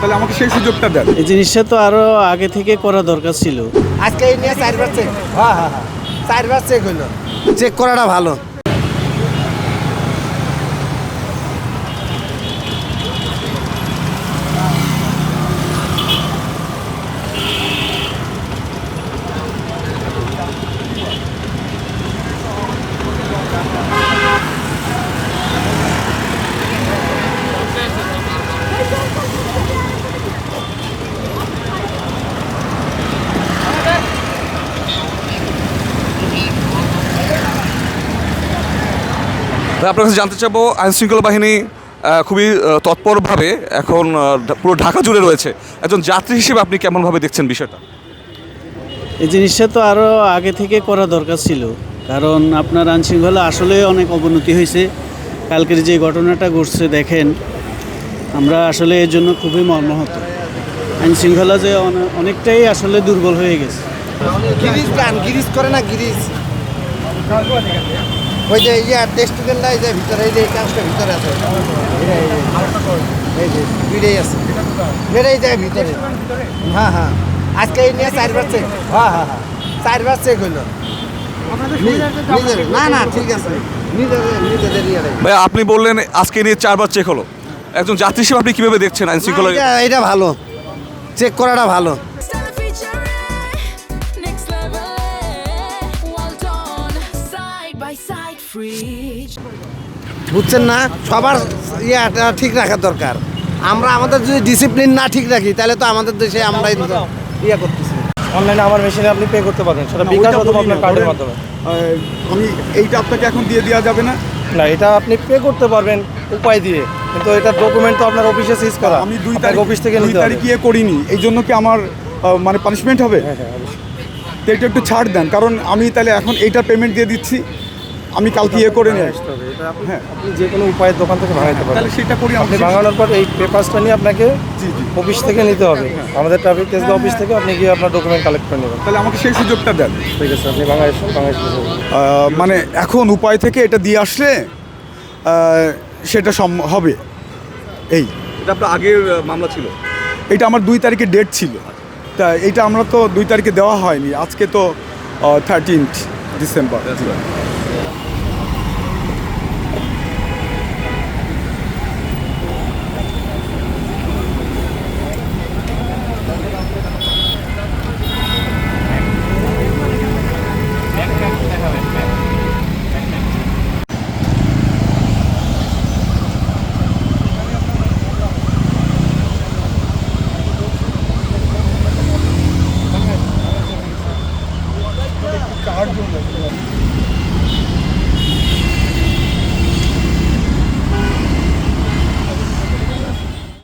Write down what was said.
তাহলে আমাকে সেই সুযোগটা দেন। এই জিনিসটা তো আরো আগে থেকে করা দরকার ছিল। আজকে এই নিয়ে 4বার চেক, 4বার চেক হইলো। চেক করাটা ভালো। আপনার কাছে জানতে চাবো, আইনশৃঙ্খলা বাহিনী খুবই তৎপরভাবে এখন পুরো ঢাকা জুড়ে রয়েছে। একজন যাত্রী হিসেবে আপনি কেমনভাবে দেখছেন বিষয়টা? এই জিনিসটা তো আরো আগে থেকে করা দরকার ছিল, কারণ আপনার আইনশৃঙ্খলা আসলে অনেক অবনতি হয়েছে। কালকের যে ঘটনাটা ঘটছে দেখেন, আমরা আসলে এর জন্য খুবই মর্মাহত। আইনশৃঙ্খলা যে অনেকটাই আসলে দুর্বল হয়ে গেছে। গিরিজ গান, গিরিজ করে না গিরিজ। ওই যে টেস্টুডেন্টরা এই যে ভিতরে, এই যে এই কাজটা ভিতরে আছে, এই যে দুইটাই আছে, এটাই যায় ভিতরে। হ্যাঁ, আজকে এই নিয়ে 4বার চেক, 4বার চেক হইলো। না ঠিক আছে, নিজেদের ভাই আপনি বললেন আজকে নিয়ে 4বার চেক হলো। একজন যাত্রী হিসেবে আপনি কীভাবে দেখছেন আইনশৃঙ্খলা? এটা ভালো, চেক করাটা ভালো। বুঝছেন না, সবার ইয়েটা ঠিক রাখা দরকার। আমরা আমাদের যদি ডিসিপ্লিন না ঠিক রাখি, তাহলে তো আমাদের দেশে আমরা ইয়ে করতেছি। অনলাইনে আমার মেশিনে আপনি পে করতে পারবেন, সেটা বিকাশ অথবা আপনার কার্ডের মাধ্যমে। আমি এইটা আপনাকে এখন দিয়ে দেওয়া যাবে না? না, এটা আপনি পে করতে পারবেন উপায় দিয়ে, কিন্তু এটা ডকুমেন্ট তো আপনার অফিসে সিজ করা। আমি 2 তারিখ অফিস থেকে 2 নিতে হবে। তারিখ ইয়ে করিনি, এই জন্য কি আমার মানে পানিশমেন্ট হবে? হ্যাঁ, অবশ্যই। তো এটা একটু ছাড় দেন, কারণ আমি তাহলে এখন এইটা পেমেন্ট দিয়ে দিচ্ছি, আমি কালকে ইয়ে করে নিয়ে আসবো। এটা হ্যাঁ, আপনি যে কোনো উপায়ের দোকান থেকে ভাঙাইতে পারবেন। তাহলে সেটা করি। আপনি ভাঙানোর পর এই পেপারসটা নিয়ে আপনাকে জি। অফিস থেকে নিতে হবে। আমাদের ট্রাফিক টেস্ট অফিস থেকে আপনি গিয়ে আপনার ডকুমেন্ট কালেক্ট করে নেবেন। তাহলে আমাকে সেই সুযোগটা দেন। ঠিক আছে, আপনি বাংলাদেশ মানে এখন উপায় থেকে এটা দিয়ে আসলে সেটা হবে। এটা আপনার আগের মামলা ছিল? এটা আমার 2 তারিখে ডেট ছিল, তা এইটা আমরা তো 2 তারিখে দেওয়া হয়নি। আজকে তো 13 ডিসেম্বর। কার জন্য